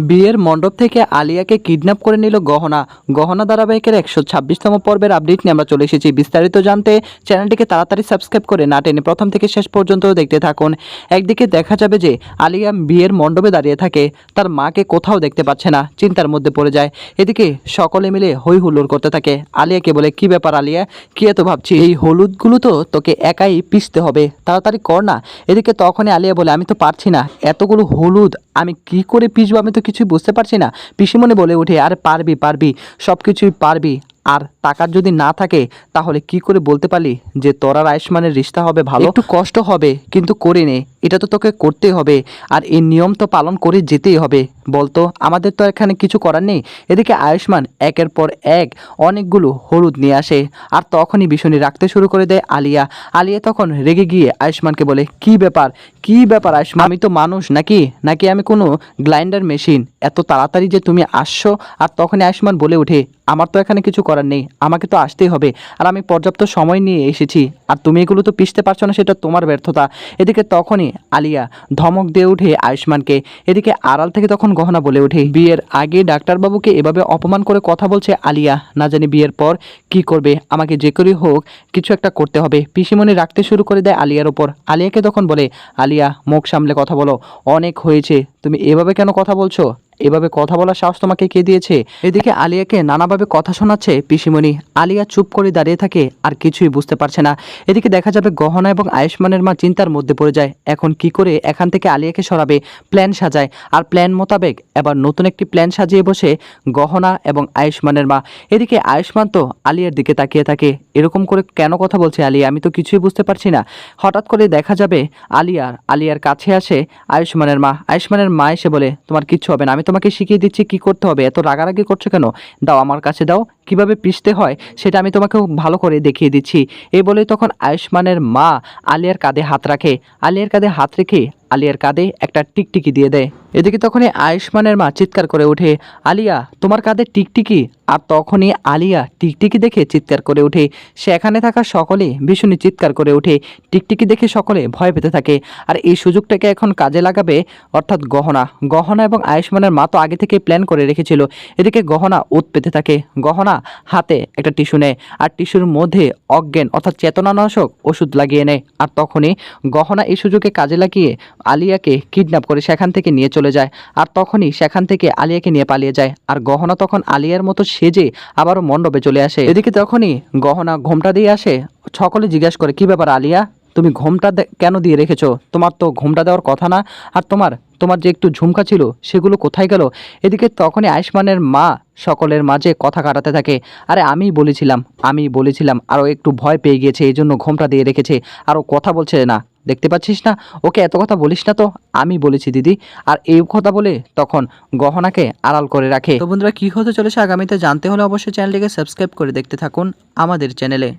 বিয়ের মণ্ডপ থেকে আলিয়াকে কিডন্যাপ করে নিল গহনা। গহনা ধারাবাহিকের 126তম পর্বের আপডেট নিয়ে আমরা চলে এসেছি। বিস্তারিত জানতে চ্যানেলটিকে তাড়াতাড়ি সাবস্ক্রাইব করে না টেনে প্রথম থেকে শেষ পর্যন্ত দেখতে থাকুন। একদিকে দেখা যাবে যে আলিয়া বিয়ের মণ্ডপে দাঁড়িয়ে থাকে, তার মাকে কোথাও দেখতে পাচ্ছে না, চিন্তার মধ্যে পড়ে যায়। এদিকে সকলে মিলে হই হুল্লোড় করতে থাকে। আলিয়াকে বলে, কি ব্যাপার আলিয়া, কি এত ভাবছি? এই হলুদগুলো তো তোকে একাই পিষতে হবে, তাড়াতাড়ি কর না। এদিকে তখনই আলিয়া বলে, আমি তো পারছি না, এতগুলো হলুদ আমি কি করে পিষবো, আমি তো কিছুই বুঝতে পারছি না। পিসিমণি বলে ওঠে, আরে পারবি পারবি, সব কিছুই পারবি। আর টাকার যদি না থাকে তাহলে কি করে বলতে পারলি যে তোর আর আয়ুষ্মানের রিশতা হবে ভালো? একটু কষ্ট হবে কিন্তু করে নে, এটা তো তোকে করতেই হবে, আর এই নিয়ম তো পালন করে যেতেই হবে। বলতো, আমাদের তো এখানে কিছু করার নেই। এদিকে আয়ুষ্মান একের পর এক অনেকগুলো হলুদ নিয়ে আসে, আর তখনই ভীষণই রাখতে শুরু করে দেয় আলিয়া। আলিয়া তখন রেগে গিয়ে আয়ুষ্মানকে বলে, কি ব্যাপার, কি ব্যাপার আয়ুষ্মান, আমি তো মানুষ নাকি নাকি আমি কোনো গ্রাইন্ডার মেশিন, এত তাড়াতাড়ি যে তুমি আসছো? আর তখনই আয়ুষ্মান বলে ওঠে, আমার তো এখানে কিছু করার নেই, আমাকে তো আসতেই হবে, আর আমি পর্যাপ্ত সময় নিয়ে এসেছি, আর তুমি এগুলো তো পিষতে পারছো না, সেটা তোমার ব্যর্থতা। এদিকে তখনই আলিয়া ধমক দিয়ে ওঠে আয়ুষ্মানকে। এদিকে আড়াল থেকে তখন গহনা বলে ওঠে, বিয়ের আগে ডাক্তারবাবুকে এভাবে অপমান করে কথা বলছে আলিয়া, না জানি বিয়ের পর কি করবে, আমাকে যে করেই হোক কিছু একটা করতে হবে। পিসিমণি রাখতে শুরু করে দেয় আলিয়ার ওপর। আলিয়াকে তখন বলে, আলিয়া মুখ সামলে কথা বলো, অনেক হয়েছে, তুমি এভাবে কেন কথা বলছো? এভাবে কথা বলার সাহস তোমাকে কে দিয়েছে? এদিকে আলিয়াকে নানাভাবে কথা শোনাচ্ছে পিসিমণি। আলিয়া চুপ করে দাঁড়িয়ে থাকে, আর কিছুই বুঝতে পারছে না। এদিকে দেখা যাবে গহনা এবং আয়ুষ্মানের মা চিন্তার মধ্যে পড়ে যায়, এখন কি করে এখান থেকে আলিয়াকে সরাবে। প্ল্যান সাজায়, আর প্ল্যান মোতাবেক এবার নতুন একটি প্ল্যান সাজিয়ে বসে গহনা এবং আয়ুষ্মানের মা। এদিকে আয়ুষ্মান তো আলিয়ার দিকে তাকিয়ে থাকে, এরকম করে কেন কথা বলছে আলিয়া, আমি তো কিছুই বুঝতে পারছি না। হঠাৎ করে দেখা যাবে আলিয়ার কাছে আসে আয়ুষ্মানের মা। আয়ুষ্মানের মা এসে বলে, তোমার কিচ্ছু হবে না, আমি তোমাকে শিখিয়ে দিচ্ছি কি করতে হবে, এত রাগারাগি করছো কেন? দাও আমার কাছে দাও, কিভাবে পিষতে হয় সেটা আমি তোমাকে ভালো করে দেখিয়ে দিচ্ছি। এই বলে তখন আয়ুষ্মানের মা আলিয়ার কাঁধে হাত রাখে। আলিয়ার কাঁধে হাত রেখে আলিয়ার কাঁধে একটা টিকটিকি দিয়ে দেয়। এদিকে তখনই আয়ুষ্মানের মা চিৎকার করে ওঠে, আলিয়া তোমার কাঁধে টিকটিকি? আর তখনই আলিয়া টিকটিকি দেখে চিৎকার করে ওঠে। সেখানে থাকা সকলে ভীষণই চিৎকার করে ওঠে। টিকটিকি দেখে সকলে ভয় পেতে থাকে। আর এই সুযোগটাকে এখন কাজে লাগাবে, অর্থাৎ গহনা এবং আয়ুষ্মানের মা তো আগে থেকে প্ল্যান করে রেখেছিল। এদিকে গহনা ওত পেতে থাকে। গহনা হাতে একটা টিস্যু নেয়, আর টিস্যুর মধ্যে অজ্ঞান অর্থাৎ চেতনানাশক ওষুধ লাগিয়ে নেয়। আর তখনই গহনা এই সুযোগে কাজে লাগিয়ে আলিয়াকে কিডন্যাপ করে সেখান থেকে নিয়ে চলে যায়। আর তখনই সেখান থেকে আলিয়াকে নিয়ে পালিয়ে যায়। আর গহনা তখন আলিয়ার মতো সেজে আবারও মণ্ডপে চলে আসে। এদিকে তখনই গহনা ঘোমটা দিয়ে আসে। সকলে জিজ্ঞাসা করে, কি ব্যাপার আলিয়া, তুমি ঘোমটা কেন দিয়ে রেখেছো? তোমার তো ঘোমটা দেওয়ার কথা না। আর তোমার যে একটু ঝুমকা ছিল সেগুলো কোথায় গেল? এদিকে তখনই আয়ুষ্মানের মা সকলের মাঝে কথা কাটাতে থাকে, আরে আমি বলেছিলাম আরও একটু ভয় পেয়ে গিয়েছে, এই জন্য ঘোমটা দিয়ে রেখেছে, আরও কথা বলছে না, দেখতে পাচ্ছিস না? ওকে এত কথা বলিস না তো, আমি বলেছি দিদি। আর এই কথা বলে তখন গহনাকে আড়াল করে রাখে। তো বন্ধুরা, কি হতে চলেছে আগামীতে জানতে হলে অবশ্যই চ্যানেলটিকে সাবস্ক্রাইব করে দেখতে থাকুন আমাদের চ্যানেলে।